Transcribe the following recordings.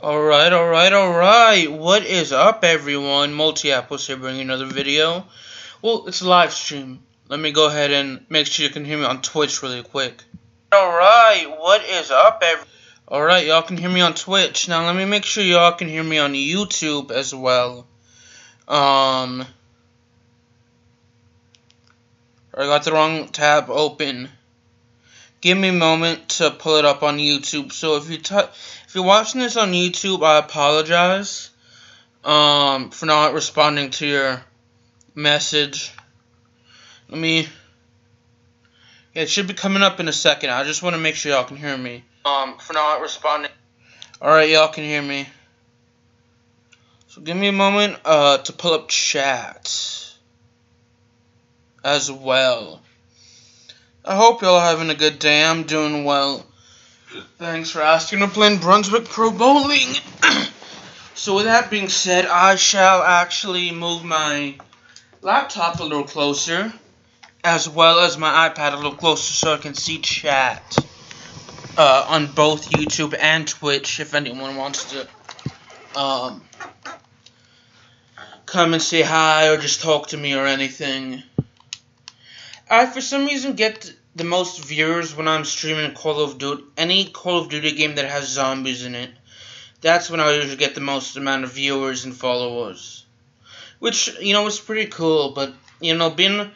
Alright. What is up, everyone? Multi-Apples here bringing another video. Well, it's a live stream. Let me go ahead and make sure you can hear me on Twitch really quick. Alright, what is up, everyone? Alright, y'all can hear me on Twitch. Now, let me make sure y'all can hear me on YouTube as well. I got the wrong tab open. Give me a moment to pull it up on YouTube. So if you're watching this on YouTube, I apologize for not responding to your message. Yeah, it should be coming up in a second. I just want to make sure y'all can hear me. For not responding. Alright, y'all can hear me. So give me a moment to pull up chat as well. I hope y'all are having a good day. I'm doing well. Thanks for asking. I'm playing Brunswick Pro Bowling. So with that being said, I shall actually move my laptop a little closer, as well as my iPad a little closer, so I can see chat on both YouTube and Twitch, if anyone wants to come and say hi or just talk to me or anything. I, for some reason, get the most viewers when I'm streaming Call of Duty. Any Call of Duty game that has zombies in it. That's when I usually get the most amount of viewers and followers. Which, you know, is pretty cool. But, you know, being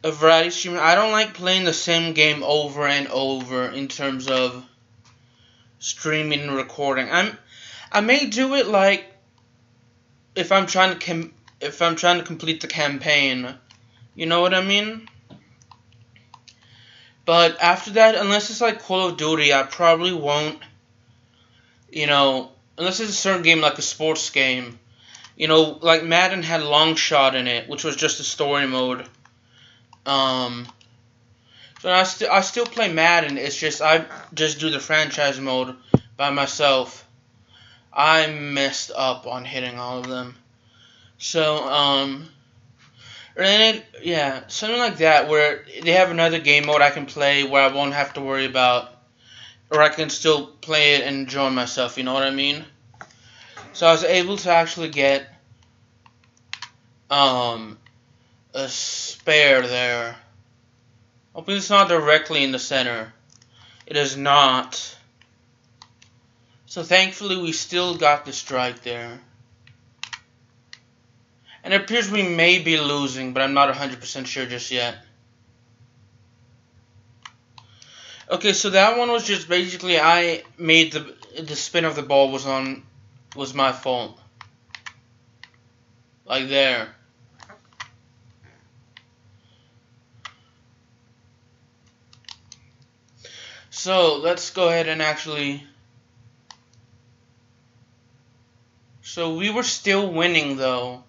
a variety streamer, I don't like playing the same game over and over in terms of streaming and recording. I may do it, like, if I'm trying to complete the campaign. You know what I mean? But after that, unless it's like Call of Duty, I probably won't, you know, unless it's a certain game like a sports game. You know, like Madden had Long Shot in it, which was just a story mode. So I still play Madden, it's just, I just do the franchise mode by myself. I messed up on hitting all of them. So, yeah, something like that, where they have another game mode I can play where I won't have to worry about, or I can still play it and enjoy myself, you know what I mean? So I was able to actually get a spare there. Hopefully it's not directly in the center. It is not. So thankfully we still got the strike there. And it appears we may be losing, but I'm not 100% sure just yet. Okay, so that one was just basically I made the spin of the ball was my fault. Like there. So let's go ahead and actually. So we were still winning though.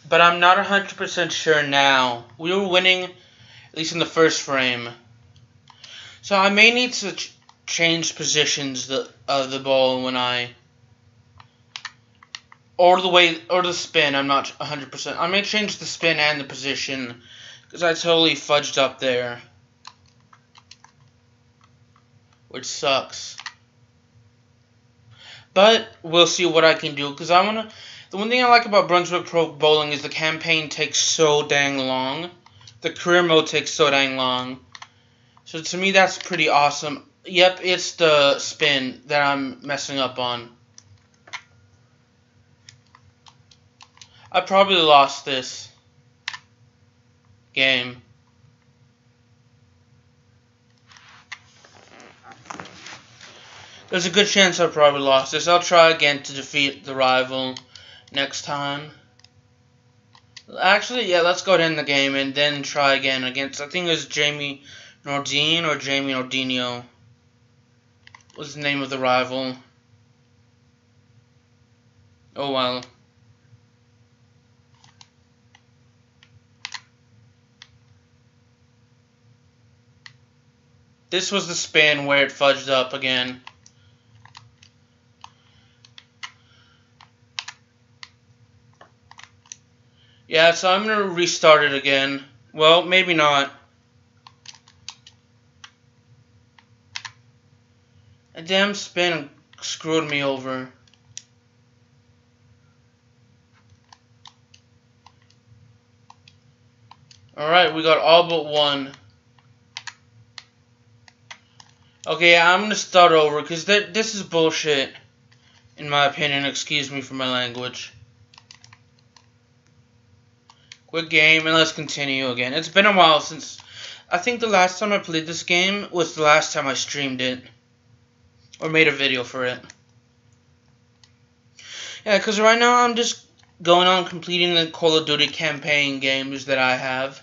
But I'm not 100% sure now. We were winning, at least in the first frame. So I may need to change positions of the ball when or the spin. I'm not 100%. I may change the spin and the position because I totally fudged up there, which sucks. But we'll see what I can do because I wanna. The one thing I like about Brunswick Pro Bowling is the campaign takes so dang long. The career mode takes so dang long. So to me that's pretty awesome. Yep, it's the spin that I'm messing up on. I probably lost this game. There's a good chance I probably lost this. I'll try again to defeat the rival next time. Actually, yeah, let's go to end the game and then try again against, I think it was Jamie Nordine or Jamie Nordino. What's the name of the rival? Oh well. This was the spin where it fudged up again. Yeah, so I'm going to restart it again. Well, maybe not. A damn spin screwed me over. Alright, we got all but one. Okay, I'm gonna start over because this is bullshit, in my opinion. Excuse me for my language. Quick game, and let's continue again. It's been a while since... I think the last time I played this game was the last time I streamed it. Or made a video for it. Yeah, because right now I'm just going on completing the Call of Duty campaign games that I have.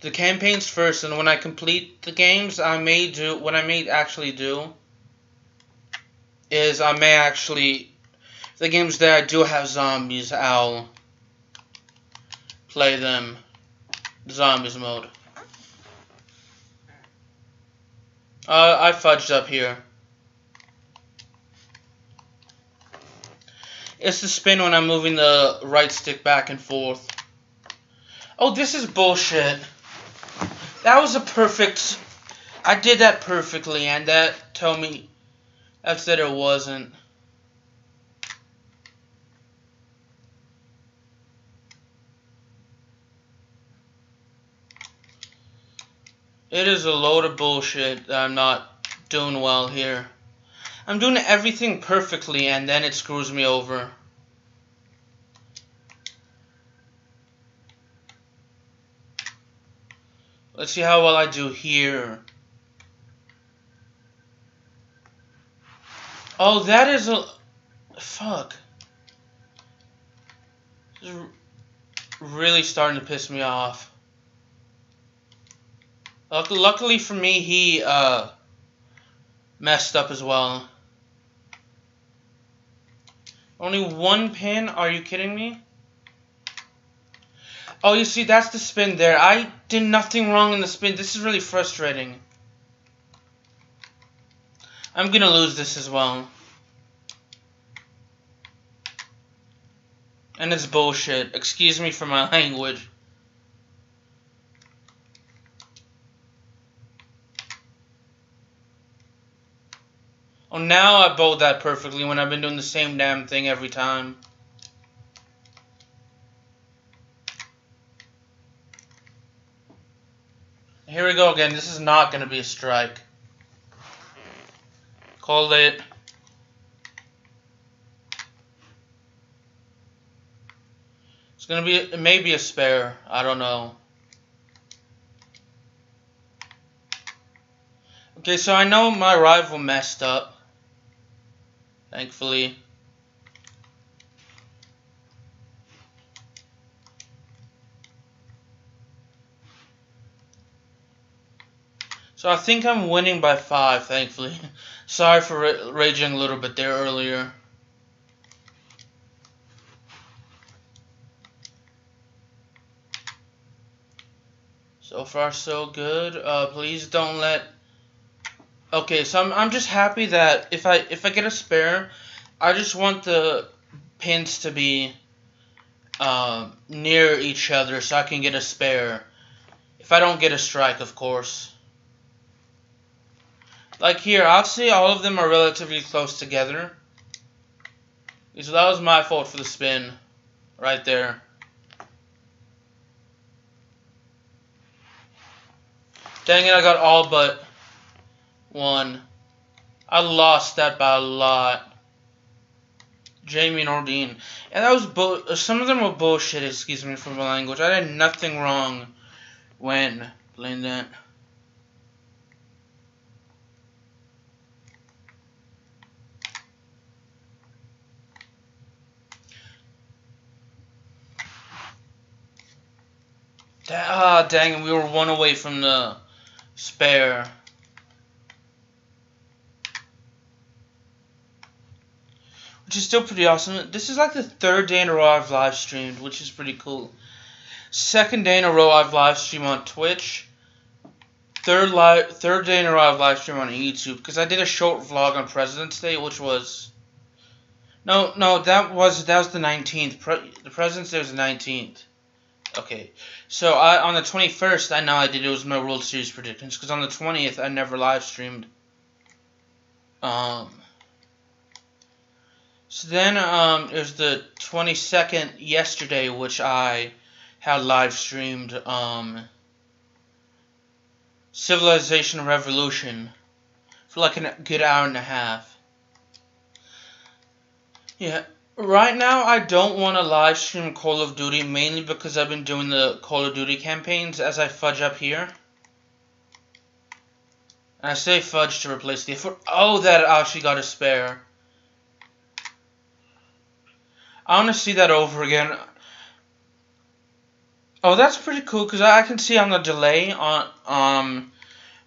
The campaigns first, and when I complete the games, what I may actually do is I may actually... The games that I do have zombies, I'll play them. Zombies mode. I fudged up here. It's the spin when I'm moving the right stick back and forth. Oh, this is bullshit. That was a perfect... I did that perfectly, and that told me... That said it wasn't. It is a load of bullshit that I'm not doing well here. I'm doing everything perfectly, and then it screws me over. Let's see how well I do here. Oh, that is a... Fuck. This is really starting to piss me off. Luckily for me, he messed up as well. Only one pin? Are you kidding me? Oh, you see, that's the spin there. I did nothing wrong in the spin. This is really frustrating. I'm gonna lose this as well. And it's bullshit. Excuse me for my language. Oh, now I bowled that perfectly when I've been doing the same damn thing every time. Here we go again. This is not going to be a strike. Called it. It's going to be, it may be a spare. I don't know. Okay, so I know my rival messed up. Thankfully. So I think I'm winning by 5, thankfully. Sorry for raging a little bit there earlier. So far so good. Please don't let... Okay, so I'm just happy that if I get a spare, I just want the pins to be near each other so I can get a spare. If I don't get a strike, of course. Like here, I'll say all of them are relatively close together. So that was my fault for the spin. Right there. Dang it, I got all but one. I lost that by a lot. Jamie and Ordine. And that was some of them were bullshit, excuse me for my language. I did nothing wrong when playing that. Dang it, we were one away from the spare. Which is still pretty awesome. This is like the 3rd day in a row I've live streamed, which is pretty cool. 2nd day in a row I've live streamed on Twitch. 3rd day in a row I've live streamed on YouTube. Because I did a short vlog on President's Day, which was... No, that was the 19th. The President's Day was the 19th. Okay, so on the 21st, I know I did. It was my World Series predictions. Because on the 20th, I never live streamed. Um, so then there's the 22nd yesterday, which I had live streamed Civilization Revolution for like a good hour and a half. Yeah, right now I don't want to live stream Call of Duty, mainly because I've been doing the Call of Duty campaigns as I fudge up here. And I say fudge to replace the effort. Oh, that actually got a spare. I want to see that over again. Oh, that's pretty cool because I can see on the delay on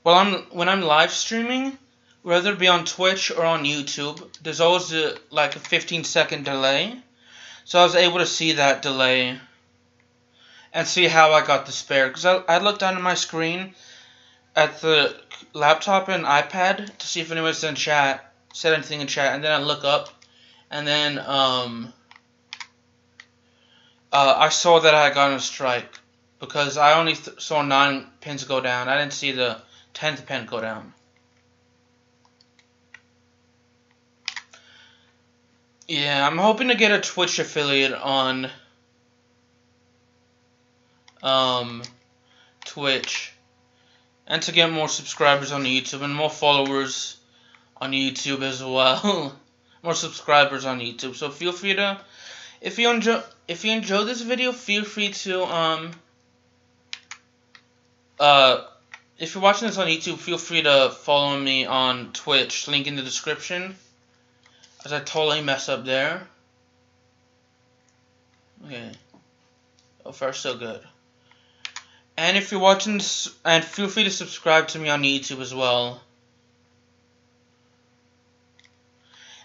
when I'm live streaming, whether it be on Twitch or on YouTube, there's always like a 15-second delay. So I was able to see that delay and see how I got the spare. Because I looked down at my screen at the laptop and iPad to see if anyone said anything in chat, and then I look up, and then I saw that I had gotten a strike because I only saw 9 pins go down. I didn't see the 10th pin go down. Yeah, I'm hoping to get a Twitch affiliate on Twitch, and to get more subscribers on YouTube and more followers on YouTube as well. More subscribers on YouTube. So feel free to, if you enjoy this video, feel free to if you're watching this on YouTube, feel free to follow me on Twitch. Link in the description. As I totally mess up there. Okay. So far so good. And if you're watching this, and feel free to subscribe to me on YouTube as well.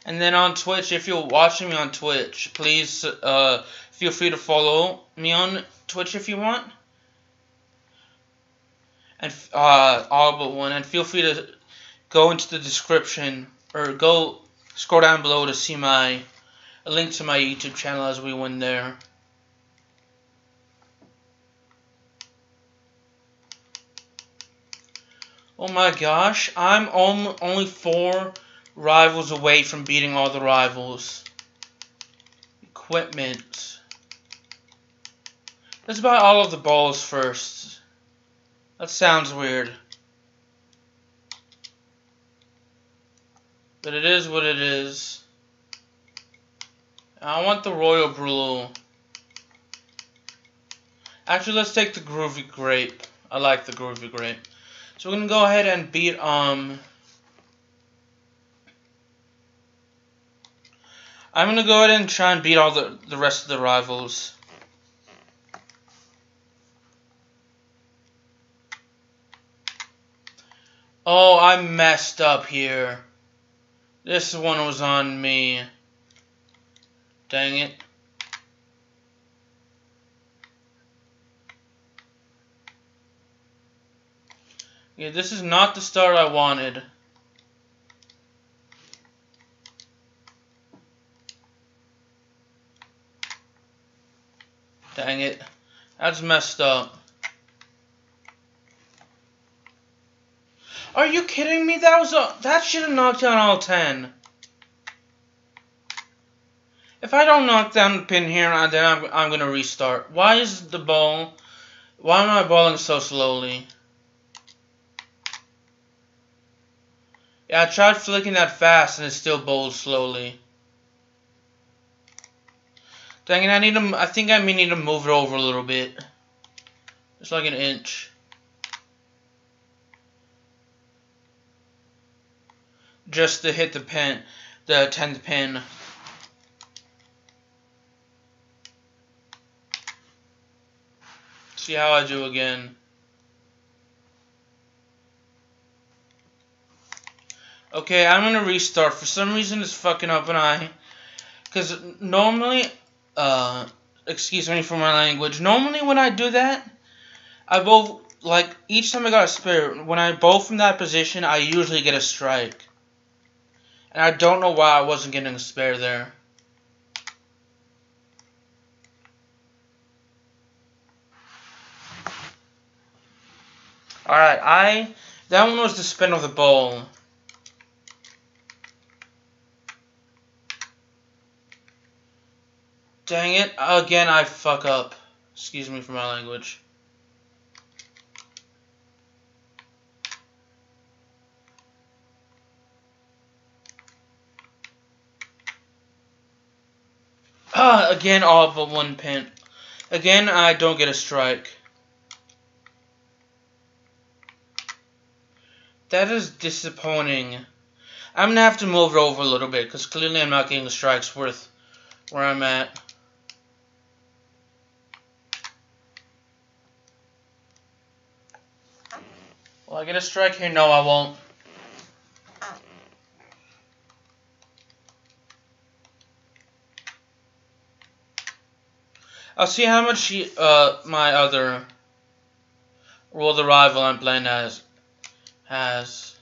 And then on Twitch, if you're watching me on Twitch, please feel free to follow me on Twitch if you want. And all but one. And feel free to go into the description or go scroll down below to see a link to my YouTube channel as we win there. Oh my gosh, I'm only 4 rivals away from beating all the rivals. Equipment. Let's buy all of the balls first. That sounds weird. But it is what it is. I want the Royal Blue. Actually, let's take the Groovy Grape. I like the Groovy Grape. So we're going to go ahead and beat, I'm going to go ahead and try and beat all the rest of the rivals. Oh, I messed up here. This one was on me. Dang it. Yeah, this is not the start I wanted. Dang it. That's messed up. Are you kidding me? That should have knocked down all 10. If I don't knock down the pin here, then I'm gonna restart. Why am I balling so slowly? Yeah, I tried flicking that fast and it still bowls slowly. Dang it, I think I may need to move it over a little bit. Just like an inch. Just to hit the 10th pin. See how I do again. Okay, I'm gonna restart. For some reason it's fucking up an eye. Because normally, excuse me for my language. Normally when I do that, I bowl, like, each time I got a spare, when I bowl from that position, I usually get a strike. And I don't know why I wasn't getting a spare there. Alright, that one was the spin of the bowl. Dang it. Again, I fuck up. Excuse me for my language. Again, all but one pin. Again, I don't get a strike. That is disappointing. I'm gonna have to move it over a little bit, because clearly I'm not getting strikes worth where I'm at. Will I get a strike here? No, I won't. I'll see how much my other the rival I'm playing as has.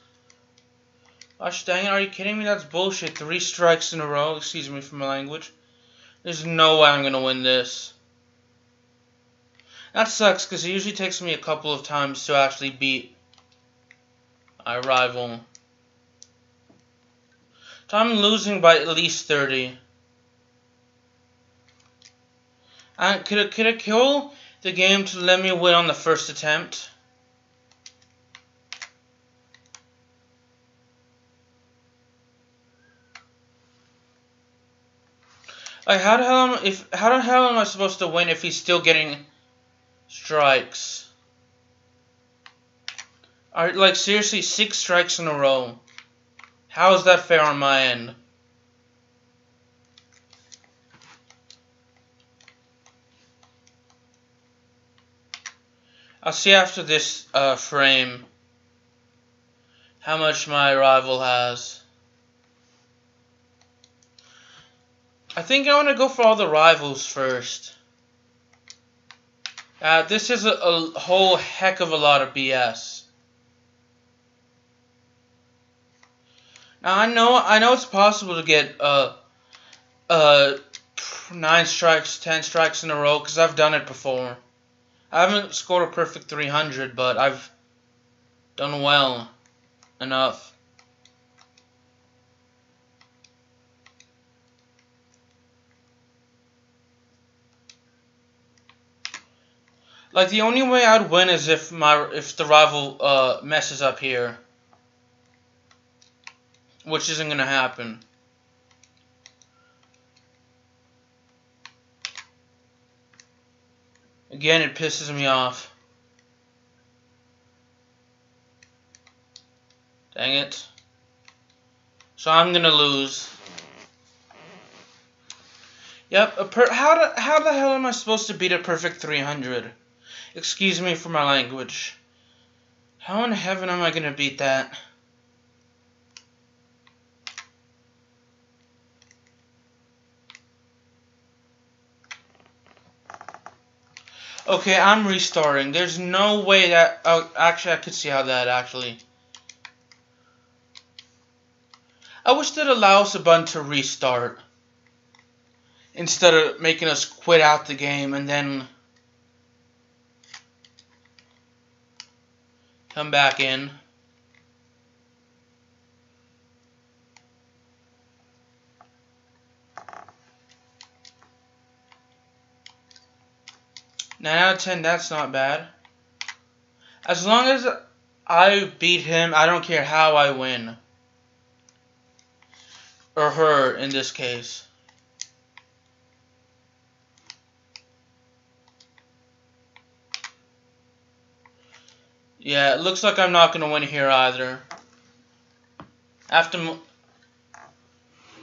Gosh dang it, are you kidding me? That's bullshit. 3 strikes in a row. Excuse me for my language. There's no way I'm gonna win this. That sucks, because it usually takes me a couple of times to actually beat my rival. So I'm losing by at least 30. Could I kill the game to let me win on the first attempt? Like, how the hell am I supposed to win if he's still getting strikes? Alright, like, seriously, 6 strikes in a row. How is that fair on my end? I'll see after this frame how much my rival has. I think I want to go for all the rivals first. This is a whole heck of a lot of BS. Now I know it's possible to get 9 strikes, 10 strikes in a row, because I've done it before. I haven't scored a perfect 300, but I've done well enough. Like, the only way I'd win is if the rival messes up here, which isn't gonna happen. Again, it pisses me off. Dang it. So I'm gonna lose. Yep, how the hell am I supposed to beat a perfect 300? Excuse me for my language. How in heaven am I gonna beat that? Okay, I'm restarting. There's no way that... actually, I could see how that actually... I wish that allows a button to restart, instead of making us quit out the game and then come back in. Nine out of 10, that's not bad. As long as I beat him, I don't care how I win. Or her, in this case. Yeah, it looks like I'm not going to win here either.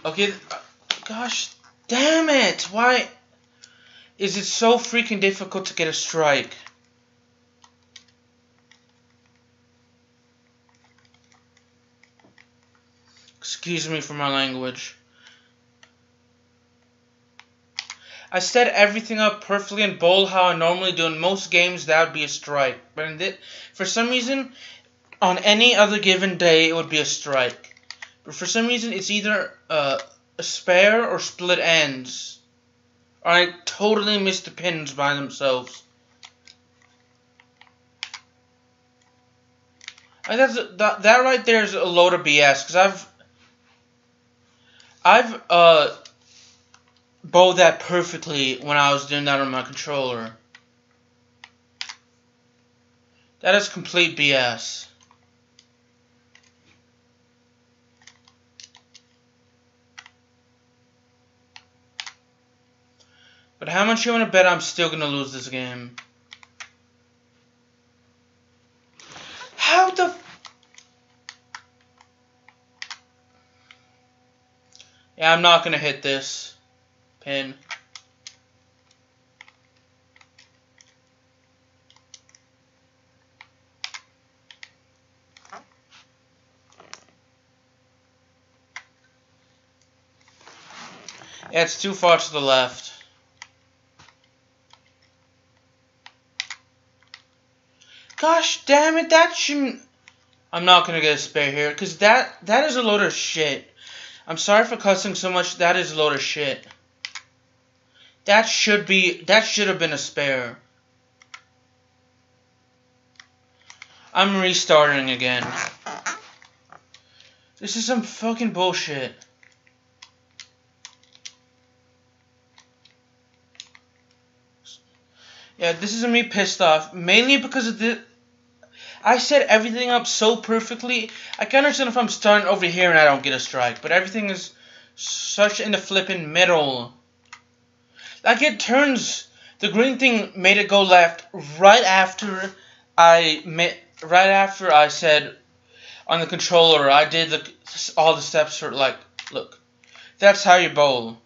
Okay, gosh, damn it! Why is it so freaking difficult to get a strike? Excuse me for my language. I set everything up perfectly in bold how I normally do. In most games, that would be a strike. But for some reason, on any other given day, it would be a strike. But for some reason, it's either a spare or split ends. Or I totally missed the pins by themselves. That right there is a load of BS. Because I've bowl that perfectly when I was doing that on my controller. That is complete BS. But how much you want to bet I'm still going to lose this game? How the... Yeah, I'm not going to hit this pin. Yeah, it's too far to the left. Gosh damn it, that shouldn't... I'm not going to get a spare here, because that is a load of shit. I'm sorry for cussing so much, that is a load of shit. That should have been a spare. I'm restarting again. This is some fucking bullshit. Yeah, this is me pissed off. Mainly because of the... I set everything up so perfectly. I can understand if I'm starting over here and I don't get a strike. But everything is such in the flippin' middle. Like it turns... The green thing made it go left right after I said on the controller, I did all the steps for, like, look. That's how you bowl.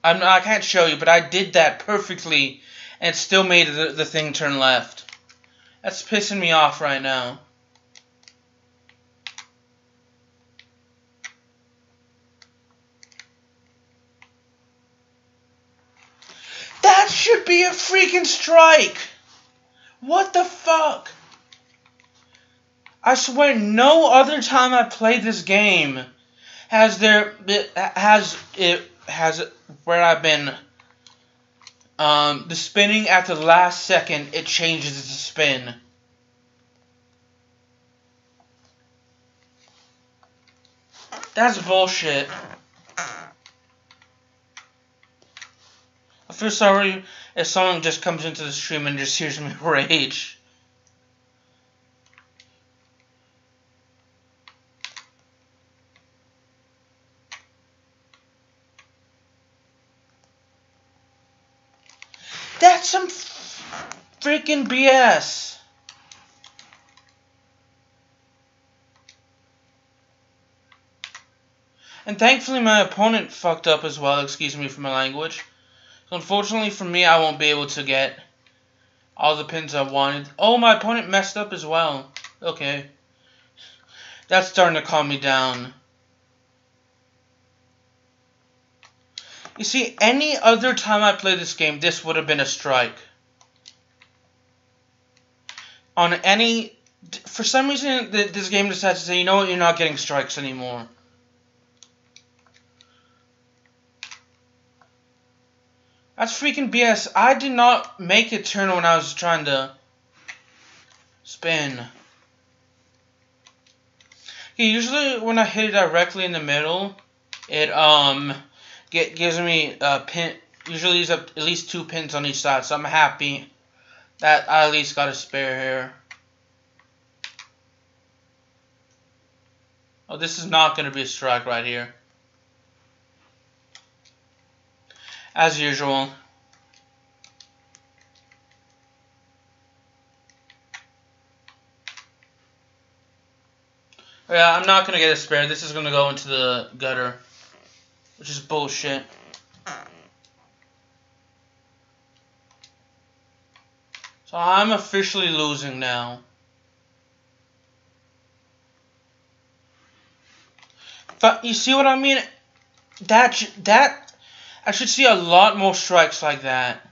I can't show you, but I did that perfectly, and it still made the thing turn left. That's pissing me off right now. That should be a freaking strike! What the fuck? I swear no other time I played this game has where I've been the spinning at the last second it changes the spin. That's bullshit. I feel sorry if someone just comes into the stream and just hears me rage. That's some freaking BS. And thankfully my opponent fucked up as well, excuse me for my language. So unfortunately for me, I won't be able to get all the pins I wanted. Oh, my opponent messed up as well. Okay. That's starting to calm me down. You see, any other time I played this game, this would have been a strike. On any... For some reason, this game decides to say, you know what, you're not getting strikes anymore. That's freaking BS. I did not make it turn when I was trying to spin. Okay, usually when I hit it directly in the middle, it gives me a pin. Usually there's at least 2 pins on each side, so I'm happy that I at least got a spare here. Oh, this is not going to be a strike right here. As usual. Yeah, I'm not going to get a spare. This is going to go into the gutter. Which is bullshit. So I'm officially losing now. But you see what I mean? That I should see a lot more strikes like that.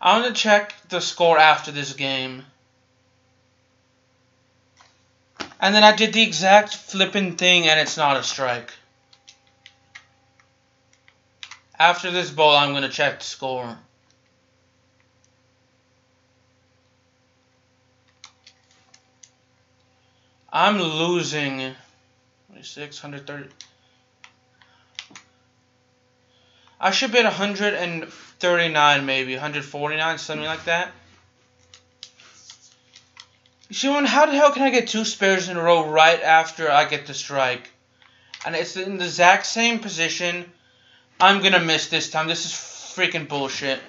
I want to check the score after this game. And then I did the exact flippin' thing and it's not a strike. After this bowl, I'm going to check the score. I'm losing 26, 130. I should be at 139, maybe 149, something like that. You see, how the hell can I get 2 spares in a row right after I get the strike? And it's in the exact same position. I'm gonna miss this time. This is freaking bullshit.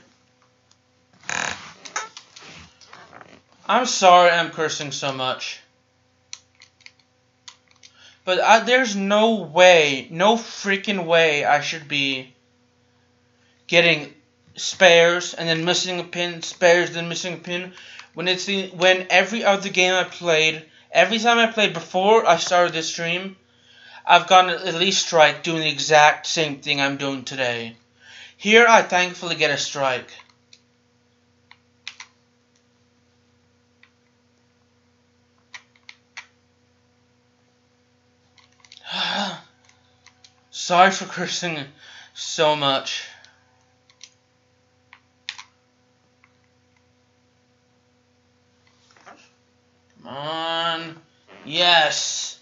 I'm sorry I'm cursing so much. But there's no way, no freaking way I should be getting spares and then missing a pin, spares, then missing a pin. When every other game I played, every time I played before I started this stream, I've gotten at least strike doing the exact same thing I'm doing today. Here I thankfully get a strike. Sorry for cursing so much. Come on. Yes.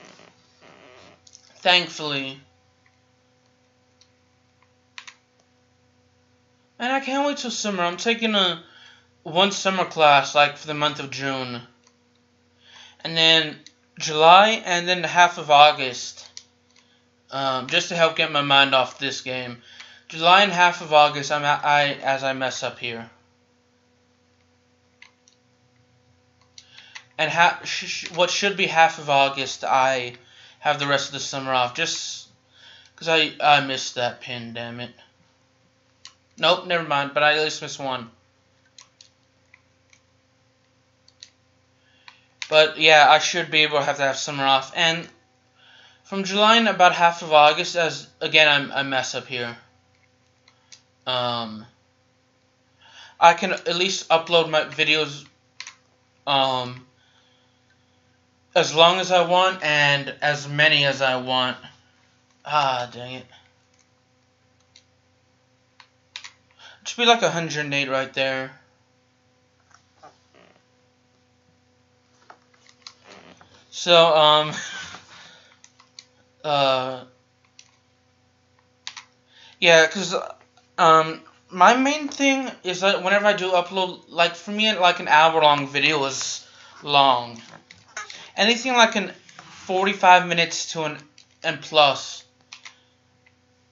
Thankfully. And I can't wait till summer. I'm taking one summer class, like, for the month of June. And then July, and then half of August. Just to help get my mind off this game. July and half of August, as I mess up here. And what should be half of August, I have the rest of the summer off. Just because I missed that pin, damn it. Nope, never mind, but I at least missed one. But yeah, I should be able to have summer off. And from July and about half of August, as again I mess up here. I can at least upload my videos as long as I want and as many as I want. Ah, dang it. It should be like 108 right there. So, yeah, because, my main thing is that whenever I do upload, like, for me, like, an hour-long video is long. Anything like 45 minutes to and plus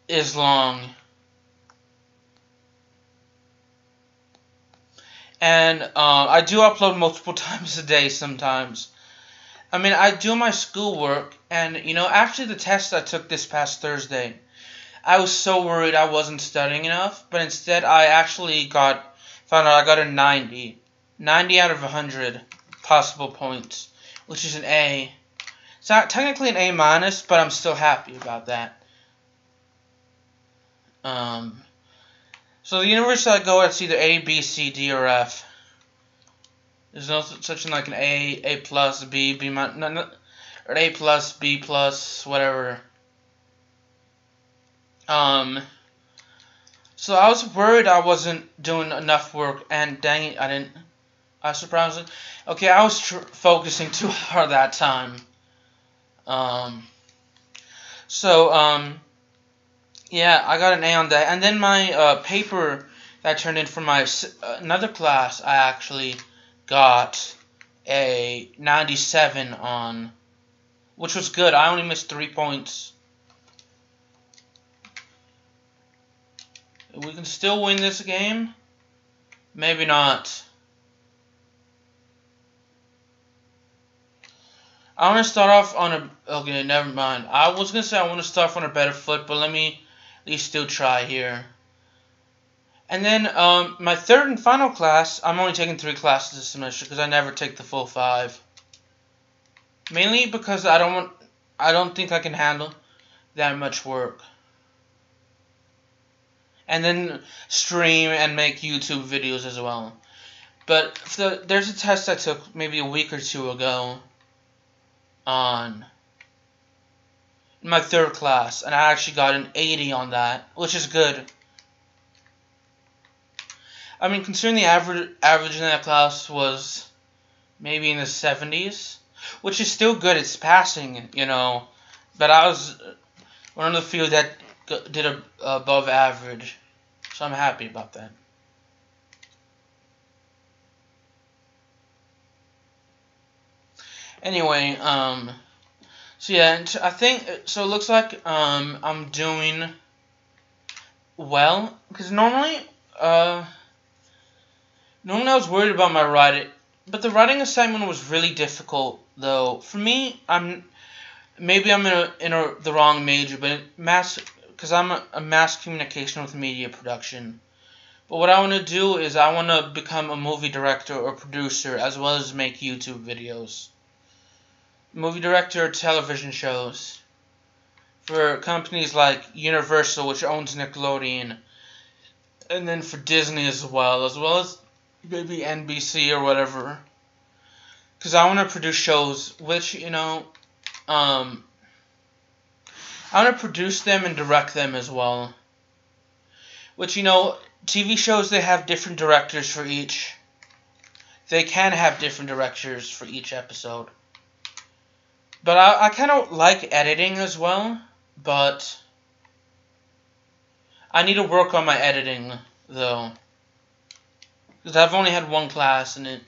is long. And, I do upload multiple times a day sometimes. I mean, I do my schoolwork, and, you know, after the test I took this past Thursday, I was so worried I wasn't studying enough, but instead I actually found out I got a 90. 90 out of 100 possible points, which is an A. It's not technically an A minus, but I'm still happy about that. So the university I go at, it's either A, B, C, D, or F. There's no such thing like an A plus, B, B minus, no, or A plus, B plus, whatever. So I was worried I wasn't doing enough work, and dang it, I didn't. I was surprised. Okay, I was focusing too hard that time. Yeah, I got an A on that, and then my paper that I turned in for my another class, I actually got a 97 on, which was good. I only missed 3 points. We can still win this game. Maybe not. I want to start off on a... Okay, never mind. I was going to say I want to start off on a better foot, but let me at least still try here. And then my third and final class, I'm only taking 3 classes this semester because I never take the full 5. Mainly because I don't think I can handle that much work. And then stream and make YouTube videos as well. But there's a test I took maybe a week or 2 ago on my third class, and I actually got an 80 on that, which is good. I mean, considering the average in that class was maybe in the 70s, which is still good. It's passing, you know. But I was one of the few that did above average. So I'm happy about that. Anyway, so yeah, I think, so it looks like, I'm doing well, because normally I was worried about my writing, but the writing assignment was really difficult, though. For me, maybe I'm in the wrong major, but because I'm a mass communication with media production. But what I want to do is I want to become a movie director or producer, as well as make YouTube videos. Movie director, television shows for companies like Universal, which owns Nickelodeon, and then for Disney as well as maybe NBC or whatever. Because I want to produce shows, which, I want to produce them and direct them as well. Which, TV shows, they have different directors for each. They can have different directors for each episode. But I kind of like editing as well, but I need to work on my editing, though. Because I've only had one class in it.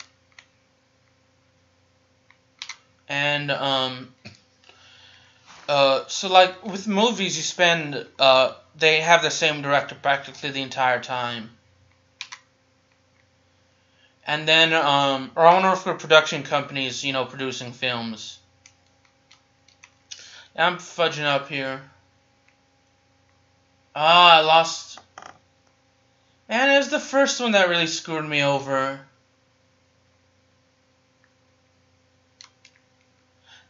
And, so like, with movies, they have the same director practically the entire time. And then, or I want to work for production companies, producing films. I'm fudging up here. I lost. Man, it was the first one that really screwed me over.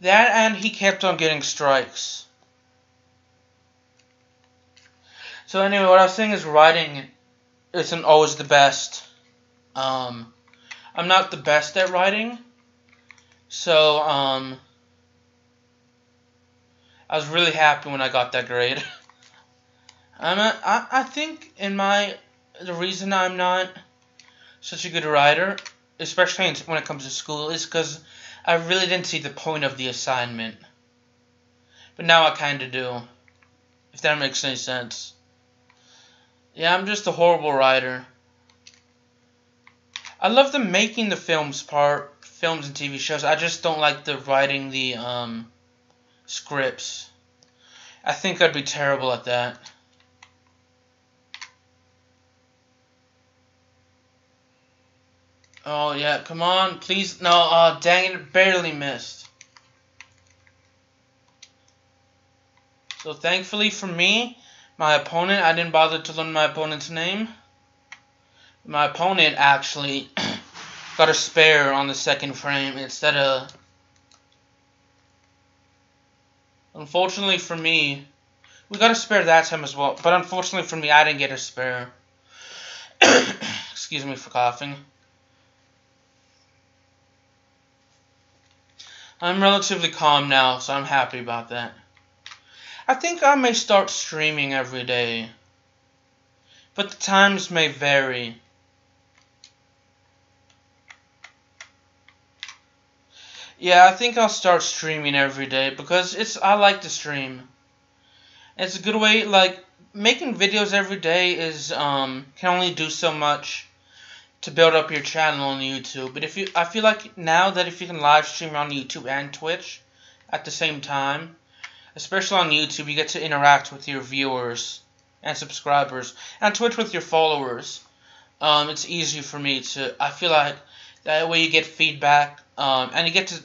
That, and he kept on getting strikes. So anyway, what I was saying is writing isn't always the best. I'm not the best at writing. So, I was really happy when I got that grade. I think the reason I'm not such a good writer, especially when it comes to school, is because I really didn't see the point of the assignment. But now I kind of do, if that makes any sense. Yeah, I'm just a horrible writer. I love the making the films and TV shows. I just don't like the writing the scripts. I think I'd be terrible at that. Oh yeah, come on, please. No, dang it, barely missed. So thankfully for me, my opponent, I didn't bother to learn my opponent's name. My opponent actually got a spare on the second frame instead of... Unfortunately for me, we got a spare that time as well, but unfortunately for me, I didn't get a spare. Excuse me for coughing. I'm relatively calm now, so I'm happy about that. I think I may start streaming every day, but the times may vary. Yeah, I think I'll start streaming every day because I like to stream. It's a good way, like, making videos every day can only do so much to build up your channel on YouTube. But I feel like now that if you can live stream on YouTube and Twitch at the same time, especially on YouTube, you get to interact with your viewers and subscribers, and Twitch with your followers. It's easy for me I feel like that way you get feedback, and you get to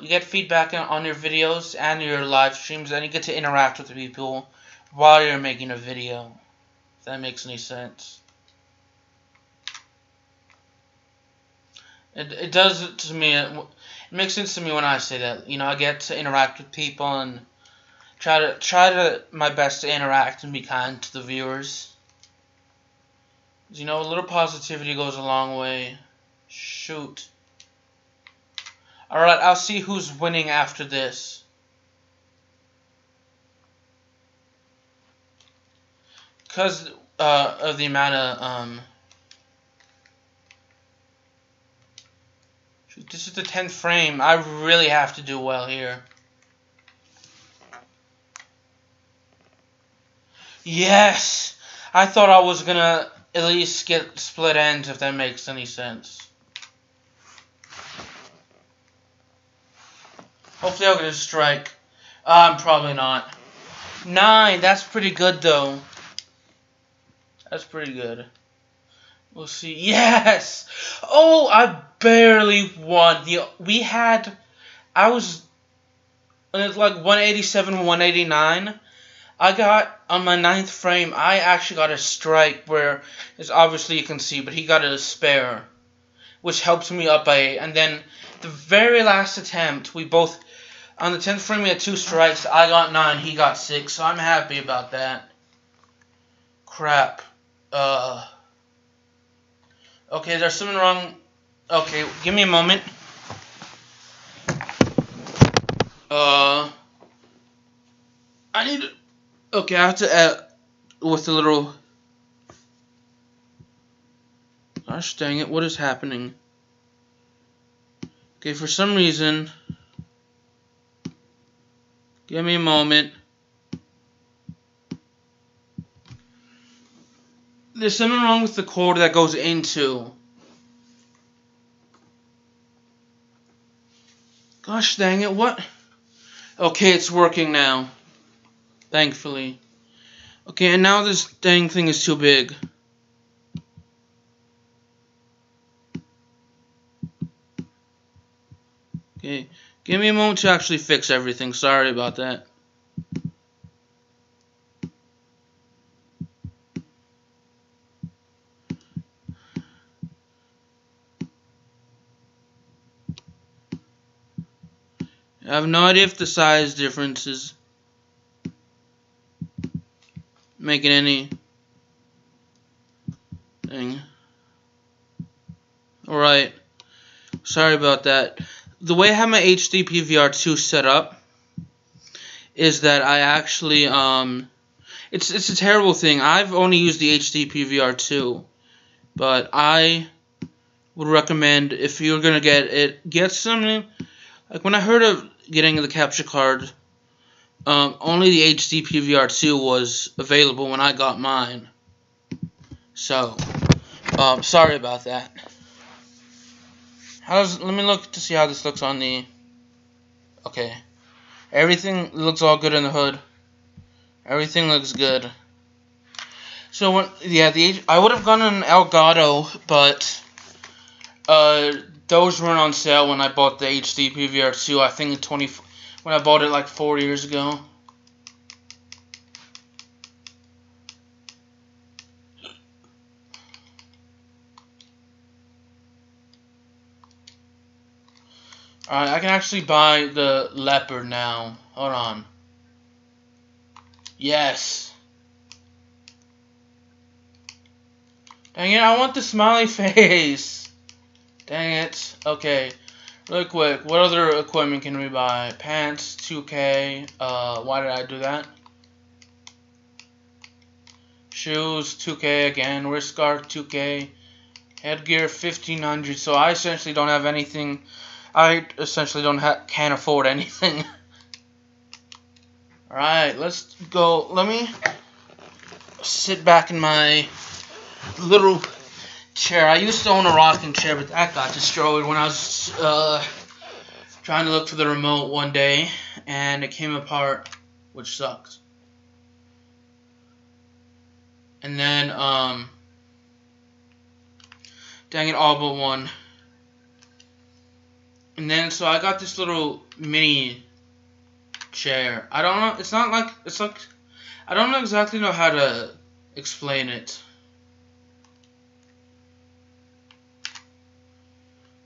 you get feedback on your videos and your live streams, and you get to interact with people while you're making a video, if that makes any sense. It does to me. It makes sense to me when I say that. I get to interact with people and try to my best to interact and be kind to the viewers. A little positivity goes a long way. Shoot. Alright, I'll see who's winning after this. Because of the amount of... Shoot, this is the 10th frame. I really have to do well here. Yes! I thought I was gonna at least get split ends, if that makes any sense. Hopefully I'll get a strike. Probably not. 9, that's pretty good though. That's pretty good. We'll see. Yes! Oh, I barely won. I was, when it's like 187, 189. I got, on my 9th frame, I actually got a strike where, as obviously you can see, but he got a spare, which helped me up by 8. And then the very last attempt, we both, on the 10th frame we had 2 strikes. I got 9, he got 6, so I'm happy about that. Crap. Okay, there's something wrong. Okay, give me a moment. I need to... Okay, I have to add with a little... Gosh dang it, what is happening? Okay, for some reason... Give me a moment. There's something wrong with the cord that goes into. Gosh dang it, what? Okay, it's working now. Thankfully. Okay, and now this dang thing is too big. Okay, give me a moment to actually fix everything. Sorry about that. I have no idea if the size difference is making any thing. Alright. Sorry about that. The way I have my HD PVR2 set up is that I actually, it's a terrible thing. I've only used the HD PVR2, but I would recommend, if you're gonna get it, get something, like when I heard of getting the capture card, only the HD PVR2 was available when I got mine. So, sorry about that. Let me look to see how this looks on the... Okay. Everything looks all good in the hood. Everything looks good. So, I would have gone an Elgato, but those weren't on sale when I bought the HD PVR2. I think when I bought it like 4 years ago. Alright, I can actually buy the Leopard now. Hold on. Yes. Dang it, I want the smiley face. Dang it. Okay. Really quick, what other equipment can we buy? Pants, 2K. Why did I do that? Shoes, 2K again. Wrist guard, 2K. Headgear, 1500. So I essentially don't have anything. I essentially can't afford anything. Alright, let's go. Let me sit back in my little chair. I used to own a rocking chair, but that got destroyed when I was trying to look for the remote one day, and it came apart, which sucks. And then, dang it, all but one. And then, so I got this little mini chair. I don't know, it's like, I don't exactly know how to explain it.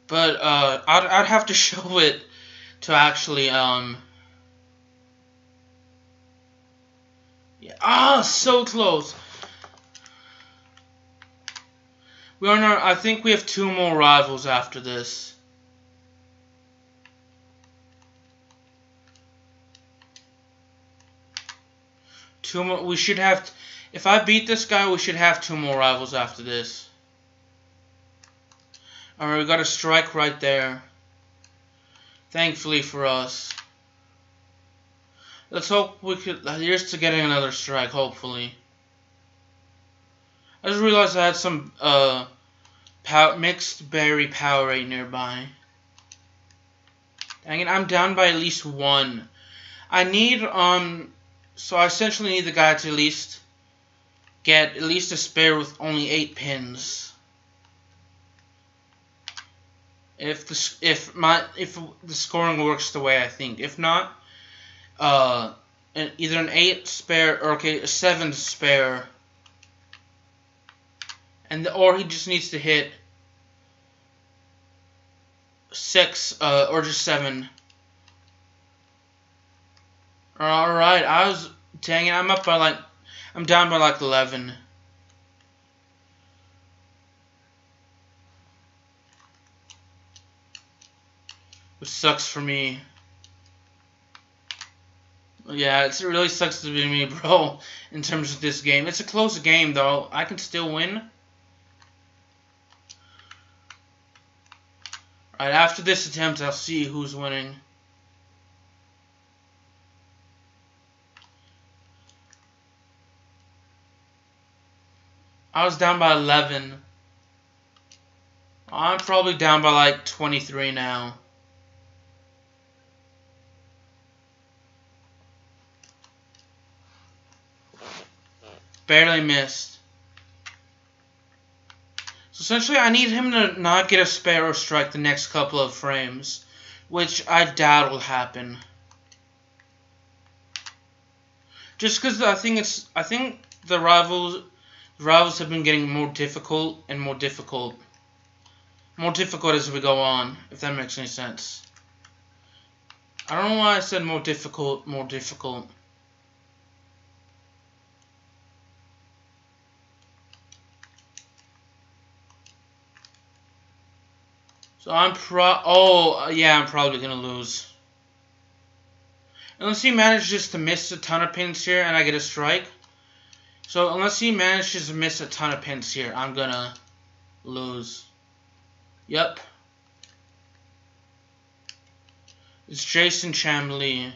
But, I'd have to show it to actually, yeah. Ah, so close. I think we have 2 more rivals after this. 2 more, we should have, if I beat this guy, we should have 2 more rivals after this. Alright, we got a strike right there. Thankfully for us. Let's hope we could, here's to getting another strike, hopefully. I just realized I had some mixed berry Powerade nearby. Dang it, I'm down by at least one. I need so I essentially need the guy to at least get at least a spare with only 8 pins. If the scoring works the way I think. If not, either an 8 spare or a 7 spare, or he just needs to hit 6 or just 7. All right, dang it, I'm down by like 11. Which sucks for me. Yeah, it really sucks to be me, bro, in terms of this game. It's a close game, though. I can still win. Alright, after this attempt, I'll see who's winning. I was down by 11. I'm probably down by like 23 now. Barely missed. So essentially, I need him to not get a spare or strike the next couple of frames, which I doubt will happen. Just because I think the rivals have been getting more difficult and more difficult. More difficult as we go on, if that makes any sense. I don't know why I said more difficult, more difficult. So I'm probably gonna lose. Unless he manages to miss a ton of pins here and I get a strike. So unless he manages to miss a ton of pins here, I'm gonna lose. Yep. It's Jason Chamberlain.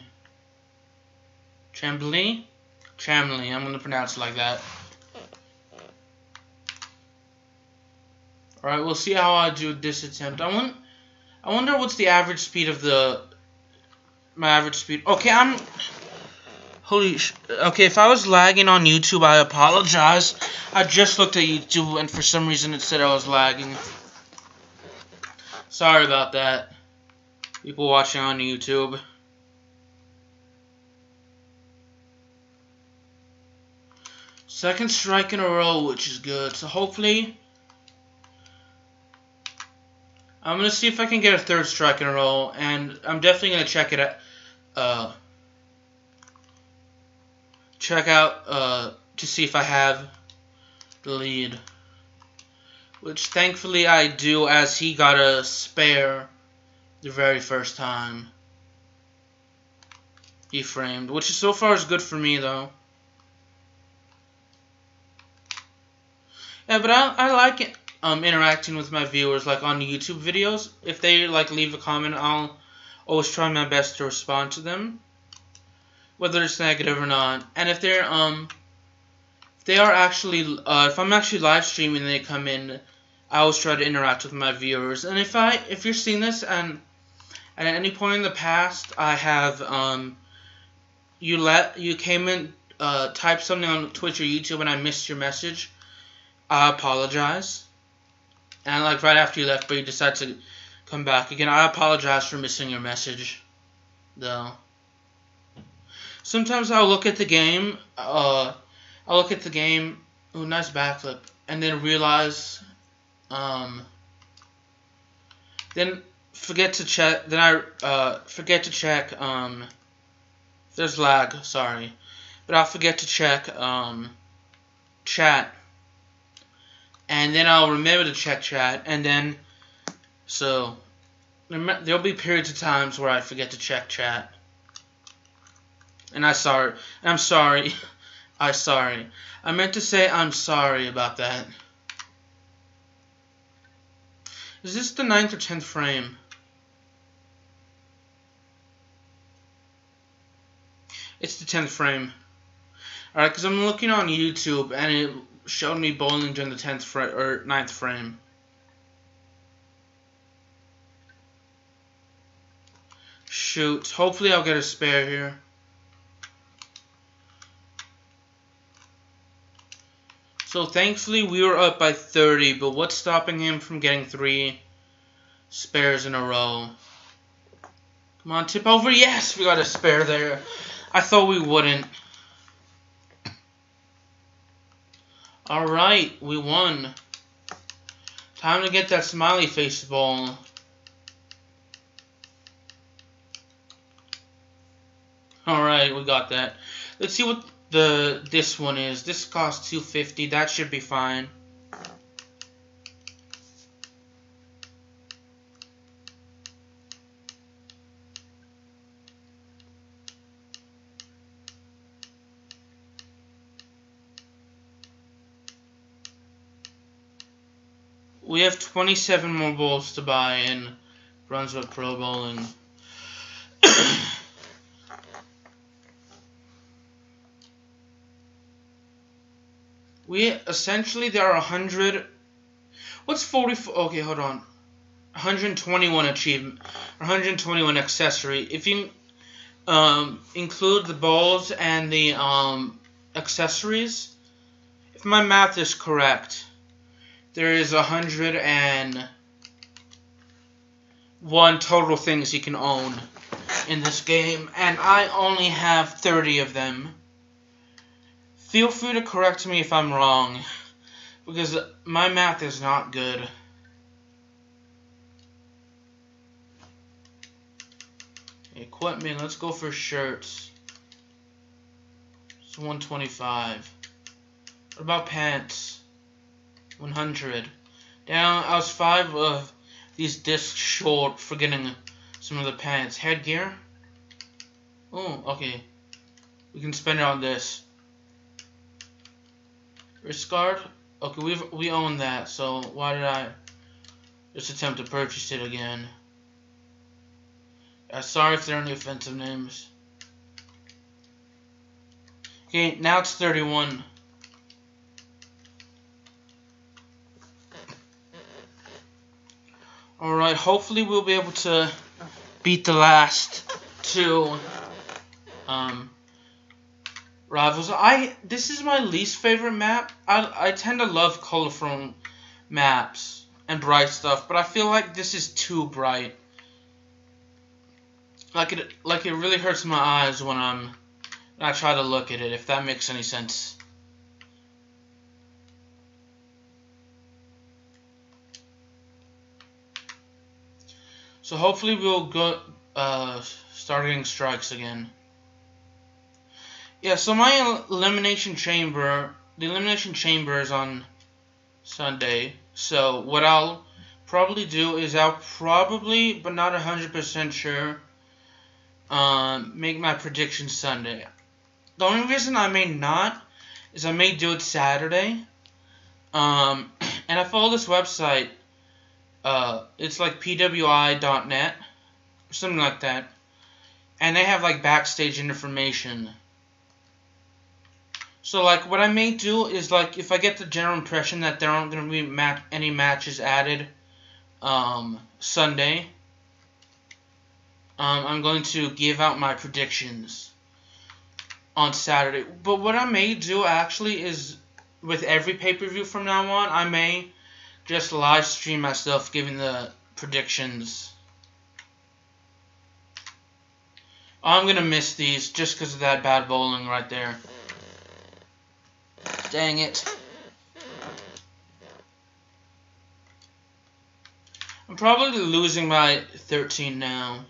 Chamberlain? Chamberlain, I'm gonna pronounce it like that. Alright, we'll see how I do this attempt. I wonder what's the average speed of my average speed. Okay, okay, if I was lagging on YouTube, I apologize. I just looked at YouTube and for some reason it said I was lagging. Sorry about that. People watching on YouTube. Second strike in a row, which is good. So hopefully I'm going to see if I can get a third strike in a row, and I'm definitely going to check out to see if I have the lead. Which thankfully I do, as he got a spare the very first time he framed, which so far is good for me though. Yeah, but I like it. Interacting with my viewers, like on YouTube videos. If they like leave a comment, I'll always try my best to respond to them, whether it's negative or not. And if they're if I'm actually live streaming and they come in, I always try to interact with my viewers. And if you're seeing this and at any point in the past I have you came in, typed something on Twitch or YouTube and I missed your message, I apologize. And like right after you left, but you decided to come back again, I apologize for missing your message, though. Sometimes I'll look at the game, ooh, nice backflip, and then realize, then forget to check, forget to check, there's lag, sorry, but I'll forget to check, chat. And then I'll remember to check chat, and then, so, there'll be periods of times where I forget to check chat. And I'm sorry. I meant to say I'm sorry about that. Is this the 9th or 10th frame? It's the 10th frame. Alright, because I'm looking on YouTube, and it showed me bowling during the 10th frame or 9th frame. Shoot. Hopefully I'll get a spare here. So thankfully we were up by 30, but what's stopping him from getting 3 spares in a row? Come on, tip over. Yes, we got a spare there. I thought we wouldn't. Alright, we won. Time to get that smiley face ball. Alright, we got that. Let's see what this one is. This costs $250. That should be fine. We have 27 more balls to buy in Brunswick Pro Bowling. Essentially there are 100. What's 40? Okay, hold on. 121 achievement, 121 accessory. If you include the balls and the accessories, if my math is correct, there is 101 total things you can own in this game, and I only have 30 of them. Feel free to correct me if I'm wrong, because my math is not good. Equipment, let's go for shirts. It's 125. What about pants? 100. Down, I was 5 of these discs short for getting some of the pants. Headgear? Oh, okay. We can spend it on this. Wrist guard? Okay, we own that, so why did I just attempt to purchase it again? Sorry if there are any offensive names. Okay, now it's 31. Alright, hopefully we'll be able to beat the last 2 rivals. This is my least favorite map. I tend to love colorful maps and bright stuff, but I feel like this is too bright. Like it really hurts my eyes when I try to look at it, if that makes any sense. So hopefully we'll go start getting strikes again. Yeah, so my elimination chamber, the elimination chamber is on Sunday. So what I'll probably do is I'll probably, but not 100% sure, make my prediction Sunday. The only reason I may not is I may do it Saturday. And I follow this website. It's like pwi.net or something like that. And they have like backstage information. So like what I may do is like if I get the general impression that there aren't going to be any matches added Sunday, I'm going to give out my predictions on Saturday. But what I may do actually is with every pay-per-view from now on, I may just live stream myself giving the predictions. I'm going to miss these just because of that bad bowling right there. Dang it. I'm probably losing by 13 now.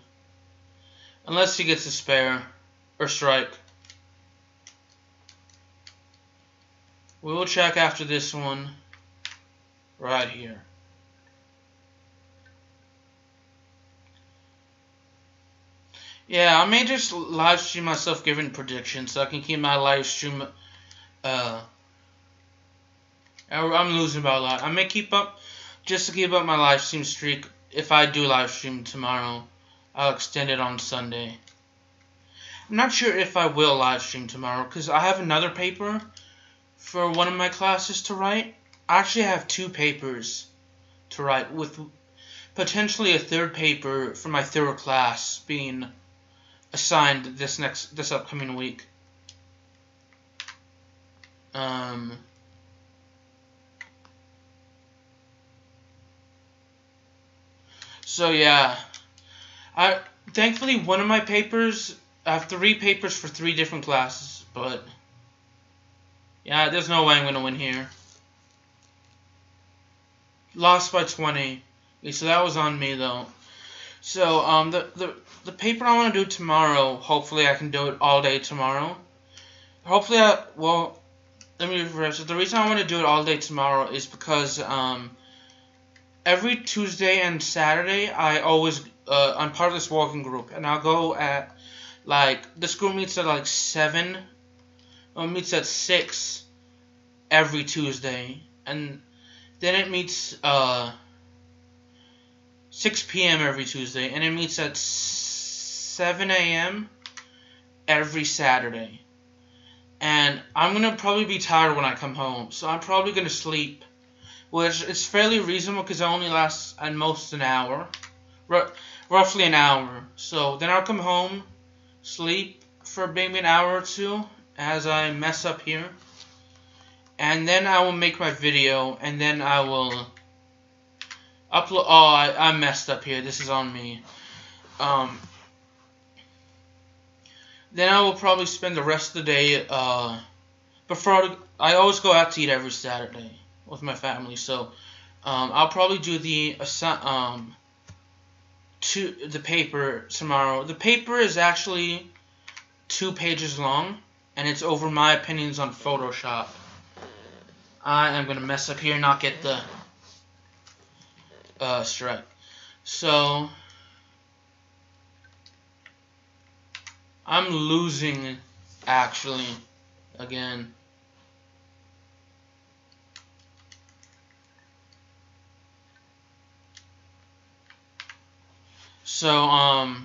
Unless he gets a spare or strike. We will check after this one. Right here. Yeah, I may just live stream myself giving predictions so I can keep my live stream. I'm losing by a lot. I may keep up, just to keep up my live stream streak. If I do live stream tomorrow, I'll extend it on Sunday. I'm not sure if I will live stream tomorrow because I have another paper for one of my classes to write. I actually have 2 papers to write, with potentially a 3rd paper for my 3rd class being assigned this upcoming week. So yeah, thankfully one of my papers, I have 3 papers for 3 different classes, but yeah, there's no way I'm gonna win here. Lost by 20. Okay, so that was on me though. So the paper I want to do tomorrow, hopefully I can do it all day tomorrow. Hopefully let me rephrase it. The reason I want to do it all day tomorrow is because every Tuesday and Saturday I'm part of this walking group, and I'll go at this group meets at 7, or meets at 6 every Tuesday, and then it meets 6 p.m. every Tuesday, and it meets at 7 a.m. every Saturday. And I'm going to probably be tired when I come home, so I'm probably going to sleep, which is fairly reasonable because it only lasts at most an hour, roughly an hour. So then I'll come home, sleep for maybe an hour or 2 as I mess up here, and then I will make my video, and then I will upload. Oh, I messed up here. This is on me. Then I will probably spend the rest of the day. I always go out to eat every Saturday with my family, so I'll probably do the paper tomorrow. The paper is actually 2 pages long, and it's over my opinions on Photoshop. I am gonna mess up here and not get the strike. So I'm losing actually again. So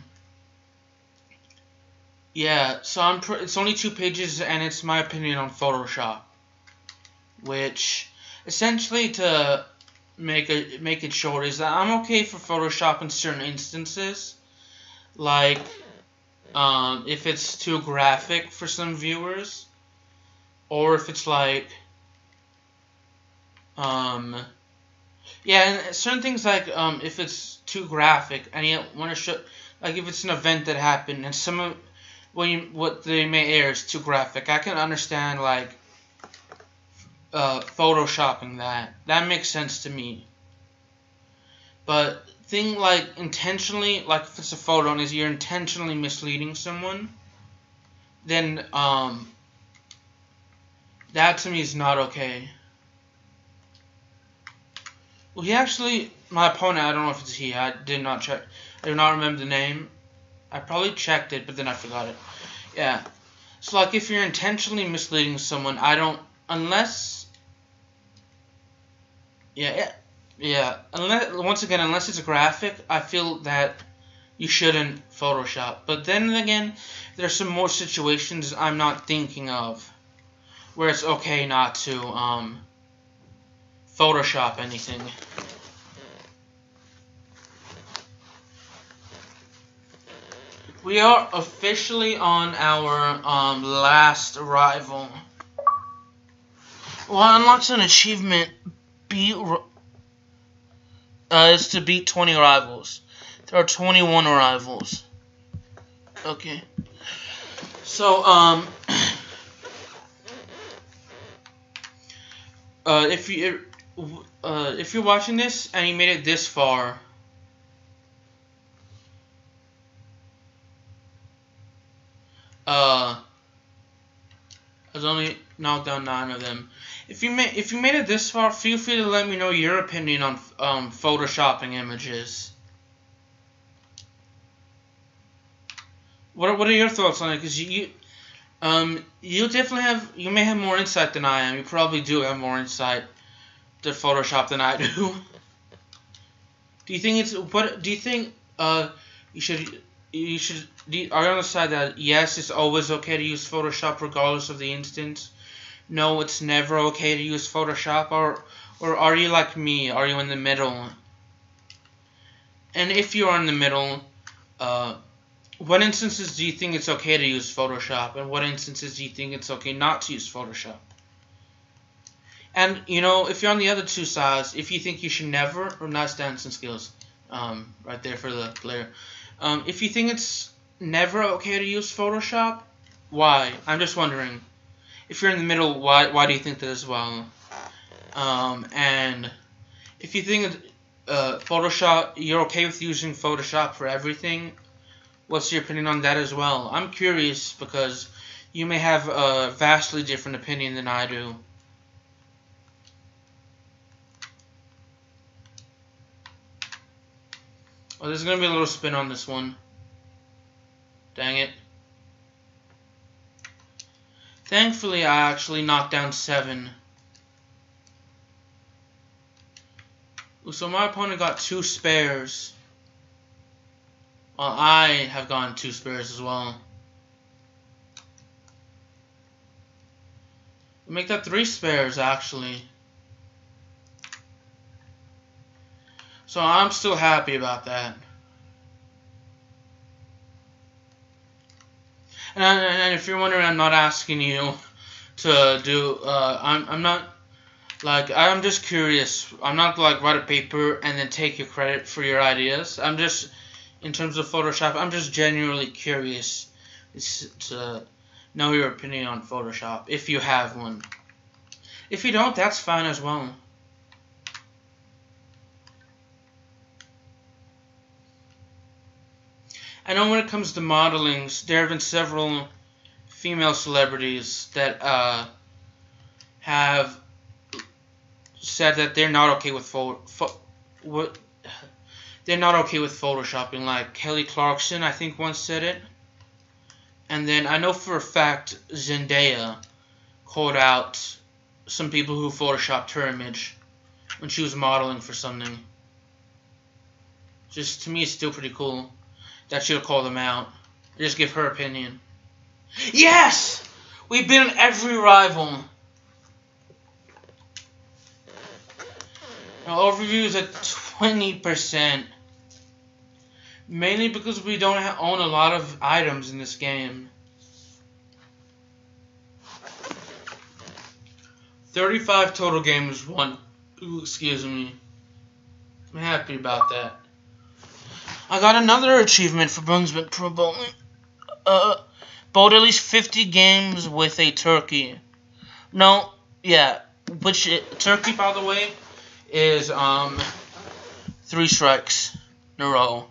yeah, so it's only 2 pages, and it's my opinion on Photoshop, which essentially, to make it short, is that I'm okay for Photoshop in certain instances, like if it's too graphic for some viewers, or if it's yeah, and certain things if it's too graphic and you want to show, if it's an event that happened and what they may air is too graphic, I can understand photoshopping that. That makes sense to me. But intentionally, if it's a photo and you're intentionally misleading someone, then that to me is not okay. Well, my opponent, I don't know if it's he. I did not check. I do not remember the name. I probably checked it, but then I forgot it. Yeah. So if you're intentionally misleading someone, unless it's a graphic, I feel that you shouldn't Photoshop. But then again, there's some more situations I'm not thinking of where it's okay not to Photoshop anything. We are officially on our last rival. Well, unlocks an achievement. Is to beat 20 rivals. There are 21 rivals. Okay. So if you're watching this and you made it this far, I've only knocked down 9 of them. If you made it this far, feel free to let me know your opinion on photoshopping images. What are your thoughts on it? Because you may have more insight than I am. You probably do have more insight to Photoshop than I do. Do you think are you on the side that yes, it's always okay to use Photoshop regardless of the instance? no, it's never okay to use Photoshop, or are you like me? Are you in the middle? And if you are in the middle, what instances do you think it's okay to use Photoshop, and what instances do you think it's okay not to use Photoshop? And, you know, if you're on the other two sides, if you think you should never, or nice dancing skills, right there for the player. If you think it's never okay to use Photoshop, why? I'm just wondering. If you're in the middle, why do you think that as well? And if you think Photoshop, you're okay with using Photoshop for everything, what's your opinion on that as well? I'm curious because you may have a vastly different opinion than I do. Oh, there's going to be a little spin on this one. Dang it. Thankfully, I actually knocked down 7. So my opponent got 2 spares. Well, I have gotten 2 spares as well. We'll make that 3 spares, actually. So I'm still happy about that. And if you're wondering, I'm not asking you to do. I'm not like, I'm just curious. I'm not like write a paper and then take your credit for your ideas. I'm just, in terms of Photoshop, I'm just genuinely curious to know your opinion on Photoshop if you have one. If you don't, that's fine as well. I know when it comes to modelings, there have been several female celebrities that have said that they're not okay with they're not okay with photoshopping. Like Kelly Clarkson, I think, once said it. And then I know for a fact Zendaya called out some people who photoshopped her image when she was modeling for something. Just, to me, it's still pretty cool that she'll call them out. Just give her opinion. Yes! We've been in every rival. Our overview is at 20%. Mainly because we don't own a lot of items in this game. 35 total games won. Ooh, excuse me. I'm happy about that. I got another achievement for Brunswick Pro Bowling. Bowled at least 50 games with a turkey. No, yeah. Turkey, by the way, is 3 strikes in a row.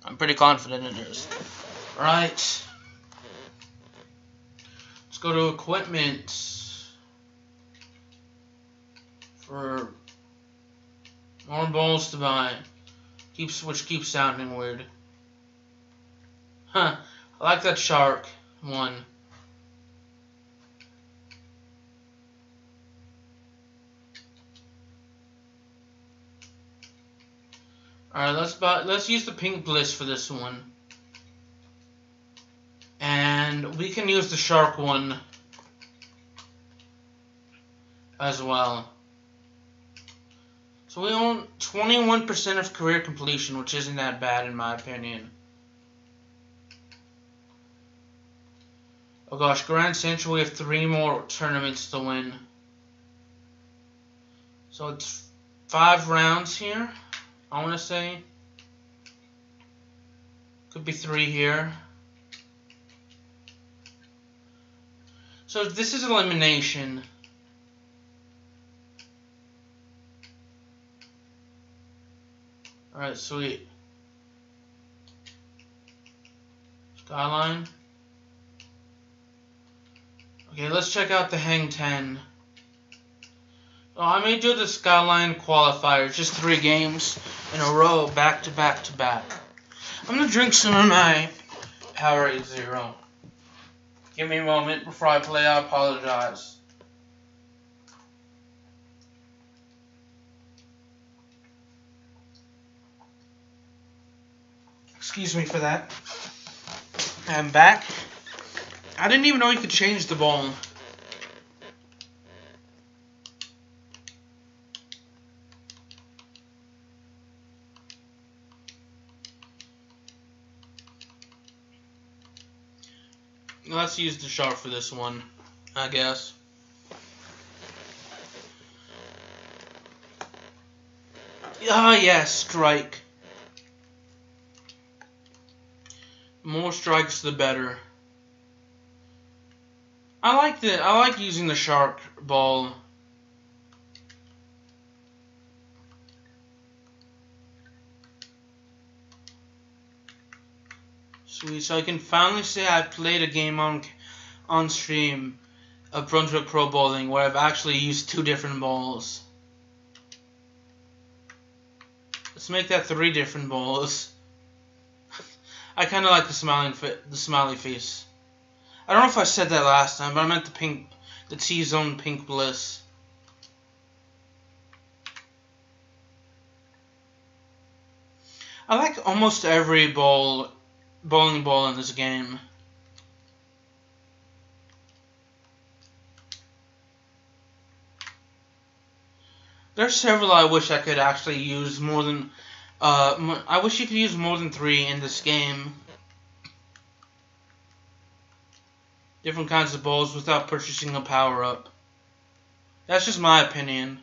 I'm pretty confident it is. Right. Let's go to equipment. For more balls to buy. Which keeps sounding weird. Huh. I like that shark one. Alright, let's use the pink bliss for this one. And we can use the shark one as well. So we own 21% of career completion, which isn't that bad in my opinion. Oh gosh, Grand Central, we have 3 more tournaments to win. So it's 5 rounds here, I want to say. Could be 3 here. So this is elimination. Alright, sweet. Skyline. Okay, let's check out the Hang 10. Oh, I may do the Skyline qualifier, just 3 games in a row, back to back to back. I'm gonna drink some of my Powerade Zero. Give me a moment before I play, I apologize. Excuse me for that. I'm back. I didn't even know you could change the ball. Let's use the shark for this one, I guess. Ah, yes, strike. More strikes, the better. I like using the shark ball. Sweet, so I can finally say I played a game on stream of Brunswick Pro Bowling where I've actually used 2 different balls. Let's make that 3 different balls. I kind of like the smiley face. I don't know if I said that last time, but I meant the T-zone pink bliss. I like almost every bowling ball in this game. There's several I wish I could actually use more than. I wish you could use more than 3 in this game. Different kinds of balls without purchasing a power-up. That's just my opinion.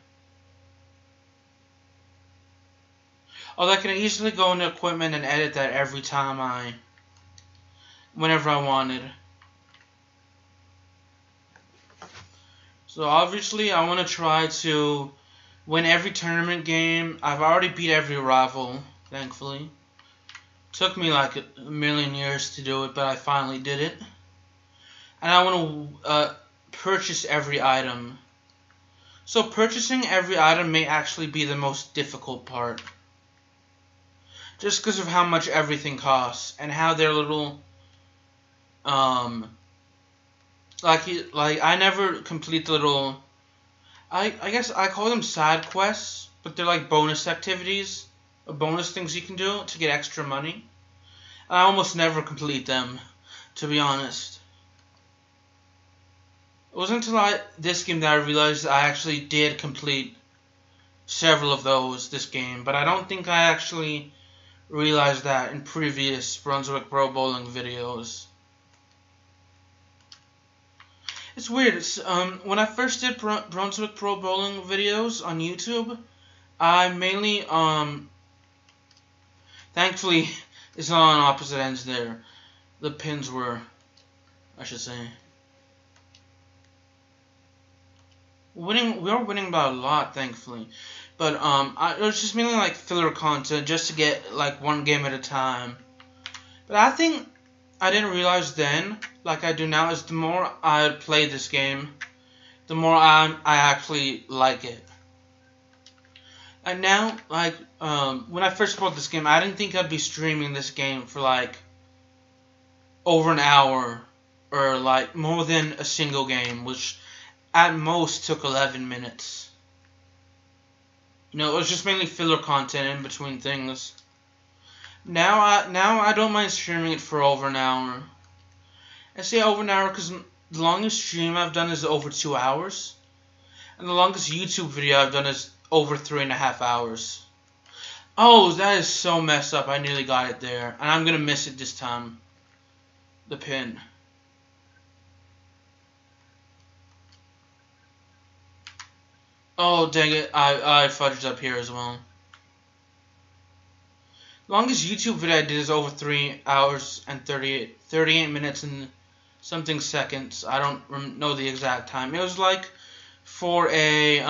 Although I can easily go into equipment and edit that every time whenever I wanted. So obviously I want to try to win every tournament game. I've already beat every rival, thankfully. Took me like a million years to do it, but I finally did it. And I want to purchase every item. So purchasing every item may actually be the most difficult part. Just because of how much everything costs and how their little like I never complete the little I guess I call them side quests, but they're like bonus activities or bonus things you can do to get extra money. I almost never complete them, to be honest. It wasn't until this game that I realized I actually did complete several of those this game, but I don't think I actually realized that in previous Brunswick Pro Bowling videos. It's weird. It's when I first did Brunswick Pro Bowling videos on YouTube, I mainly thankfully it's not on opposite ends there. The pins were, I should say. We are winning by a lot, thankfully. But it was just mainly like filler content just to get like one game at a time. But I think I didn't realize then, like I do now, is the more I play this game, the more I actually like it. And now, like when I first bought this game, I didn't think I'd be streaming this game for like over an hour or like more than a single game, which at most took 11 minutes. You know, it was just mainly filler content in between things. Now I don't mind streaming it for over an hour. I say over an hour because the longest stream I've done is over 2 hours. And the longest YouTube video I've done is over 3.5 hours. Oh, that is so messed up. I nearly got it there. And I'm going to miss it this time. The pin. Oh, dang it. I fudged up here as well. Longest YouTube video I did is over 3 hours and 38 minutes and something seconds. I don't know the exact time. It was like for a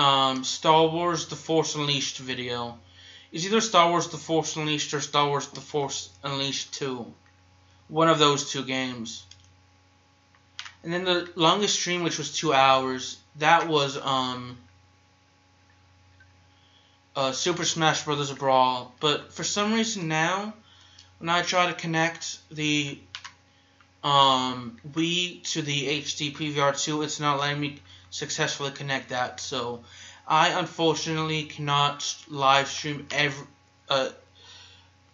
Star Wars The Force Unleashed video. It's either Star Wars The Force Unleashed or Star Wars The Force Unleashed 2. One of those 2 games. And then the longest stream, which was 2 hours, that was Super Smash Bros. Brawl. But for some reason now, when I try to connect the Wii to the HD PVR2, it's not letting me successfully connect that. So I unfortunately cannot live stream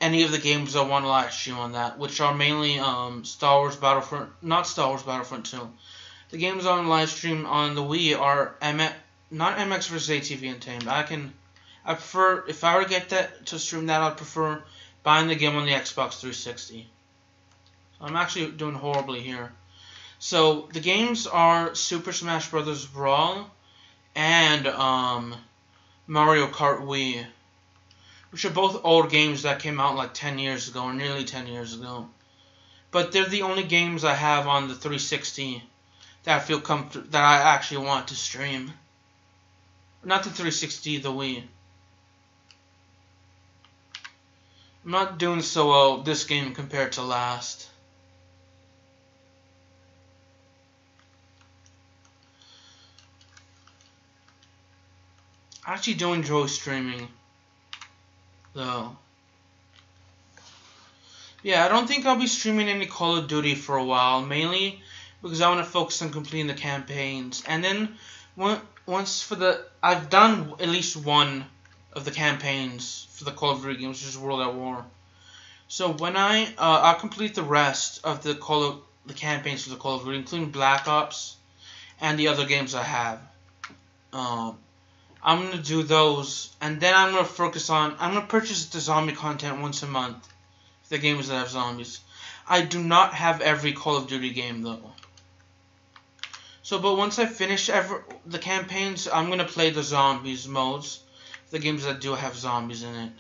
any of the games I want to live stream on that, which are mainly Star Wars Battlefront, not Star Wars Battlefront 2. The games on live stream on the Wii are not MX vs ATV Untamed. I prefer, if I were to get that to stream that, I'd prefer buying the game on the Xbox 360. So I'm actually doing horribly here. So the games are Super Smash Bros. Brawl and Mario Kart Wii, which are both old games that came out like 10 years ago, or nearly 10 years ago. But they're the only games I have on the 360 that I feel that I actually want to stream. Not the 360, the Wii. I'm not doing so well this game compared to last. I actually do enjoy streaming, though. Yeah, I don't think I'll be streaming any Call of Duty for a while, mainly because I want to focus on completing the campaigns. And then I've done at least one of the campaigns for the Call of Duty games, which is World at War. So when I'll complete the rest of the campaigns for the Call of Duty, including Black Ops and the other games I have. I'm gonna do those, and then I'm gonna purchase the zombie content once a month. The games that have zombies. I do not have every Call of Duty game though. So, but once I finish the campaigns, I'm gonna play the zombies modes, the games that do have zombies in it.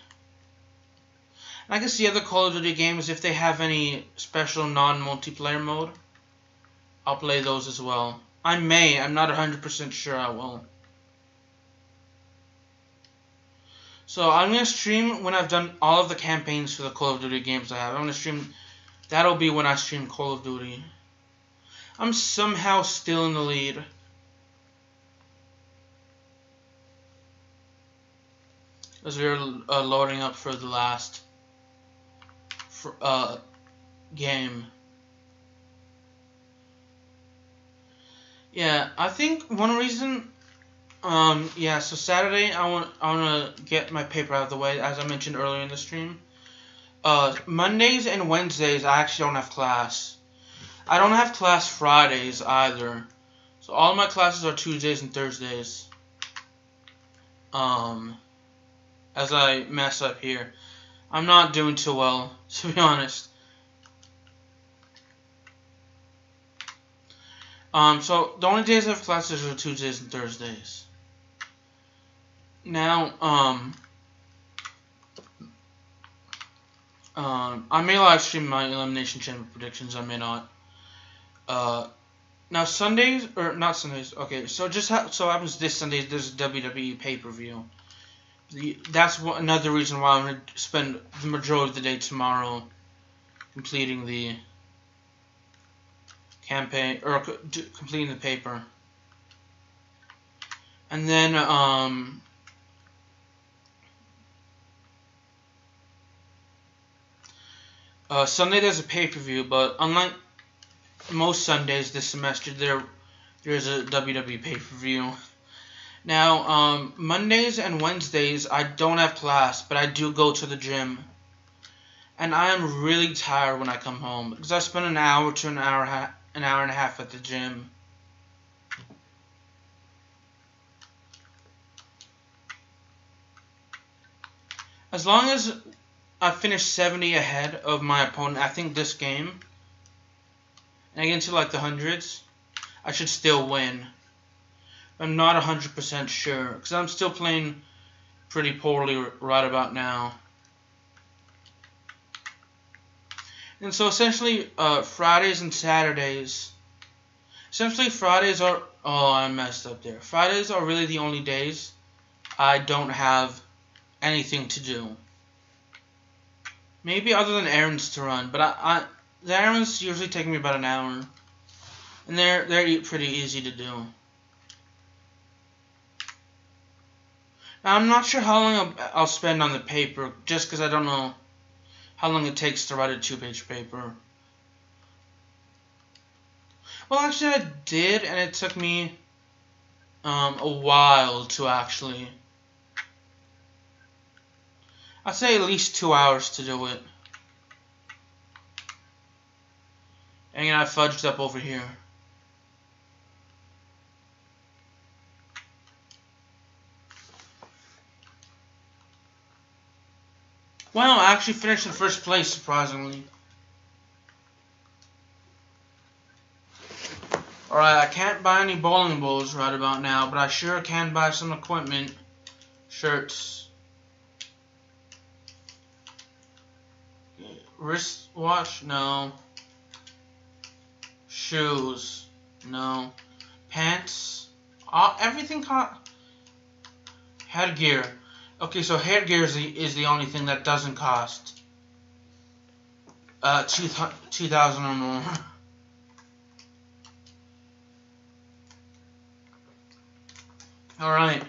And I guess the other Call of Duty games, if they have any special non-multiplayer mode, I'll play those as well. I'm not 100% sure I will. So I'm going to stream when I've done all of the campaigns for the Call of Duty games I have. I'm going to stream, that'll be when I stream Call of Duty. I'm somehow still in the lead. As we're loading up for the last game. Yeah, I think one reason... yeah, so Saturday I want to get my paper out of the way, as I mentioned earlier in the stream. Mondays and Wednesdays I actually don't have class. I don't have class Fridays either. So all my classes are Tuesdays and Thursdays. As I mess up here. I'm not doing too well, to be honest. So the only days I have classes are Tuesdays and Thursdays. Now, I may live stream my Elimination Chamber predictions, I may not. Now Sundays, or not Sundays, okay, so so happens this Sunday, there's a WWE pay-per-view. That's another reason why I'm going to spend the majority of the day tomorrow completing the campaign, or completing the paper. And then, Sunday there's a pay-per-view, but unlike most Sundays this semester, there's a WWE pay-per-view. Now, Mondays and Wednesdays I don't have class, but I do go to the gym. And I am really tired when I come home, because I spend an hour to an hour and a half at the gym. As long as I finish 70 ahead of my opponent, I think this game, and I get into like the hundreds, I should still win. I'm not 100% sure, because I'm still playing pretty poorly right about now. And so essentially, Fridays and Saturdays, Fridays are, oh, I messed up there. Fridays are really the only days I don't have anything to do. Maybe other than errands to run, but the errands usually take me about an hour, and they're pretty easy to do. Now I'm not sure how long I'll spend on the paper, just because I don't know how long it takes to write a 2-page paper. Well, actually I did, and it took me a while to actually... I'd say at least 2 hours to do it. And I fudged up over here. Wow, I actually finished in first place, surprisingly. Alright, I can't buy any bowling balls right about now, but I sure can buy some equipment. Shirts. Wristwatch? No. Shoes? No. Pants? Everything headgear. Okay, so headgear is the only thing that doesn't cost 2,000 or more. Alright.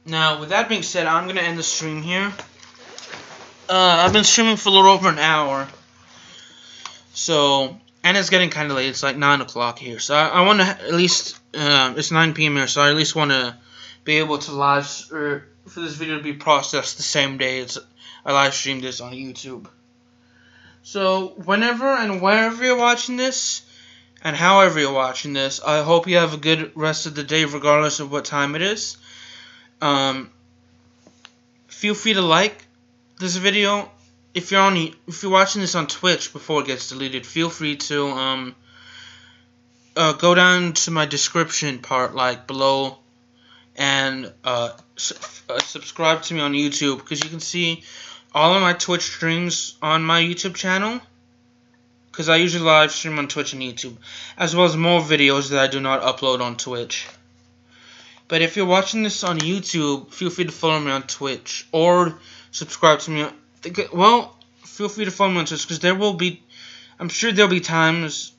Now, with that being said, I'm going to end the stream here. I've been streaming for a little over an hour. So, and it's getting kind of late. It's like 9 o'clock here. So, I want to at least, it's 9 p.m. here. So, I at least want to be able to for this video to be processed the same day as I live streamed this on YouTube. So, whenever and wherever you're watching this, and however you're watching this, I hope you have a good rest of the day regardless of what time it is. Feel free to like this video. If you're watching this on Twitch before it gets deleted, feel free to go down to my description part, like below, and subscribe to me on YouTube, because you can see all of my Twitch streams on my YouTube channel. Because I usually live stream on Twitch and YouTube, as well as more videos that I do not upload on Twitch. But if you're watching this on YouTube, feel free to follow me on Twitch, or subscribe to me. Well, feel free to follow me on Twitch, because I'm sure there'll be times,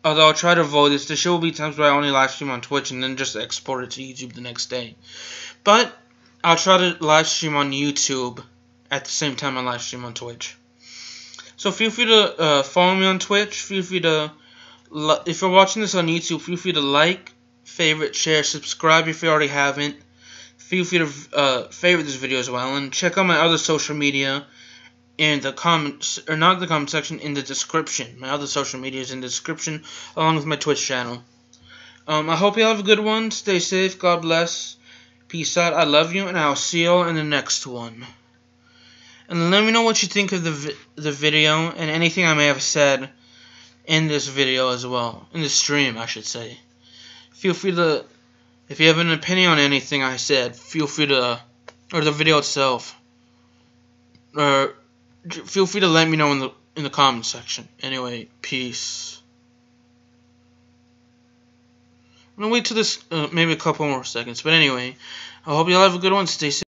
although I'll try to avoid this, there will be times where I only live stream on Twitch and then just export it to YouTube the next day. But I'll try to live stream on YouTube at the same time I live stream on Twitch. So feel free to follow me on Twitch. Feel free to, if you're watching this on YouTube, feel free to like, favorite, share, subscribe if you already haven't. Feel free to favorite this video as well, and check out my other social media in the comments, or not the comment section, in the description. My other social media is in the description, along with my Twitch channel. I hope you have a good one. Stay safe. God bless. Peace out. I love you, and I'll see you all in the next one. And let me know what you think of the video, and anything I may have said in this video as well. In the stream, I should say. Feel free to, if you have an opinion on anything I said, feel free to, or the video itself, or feel free to let me know in the comment section. Anyway, peace. I'm gonna wait till this, maybe a couple more seconds. But anyway, I hope you all have a good one. Stay safe.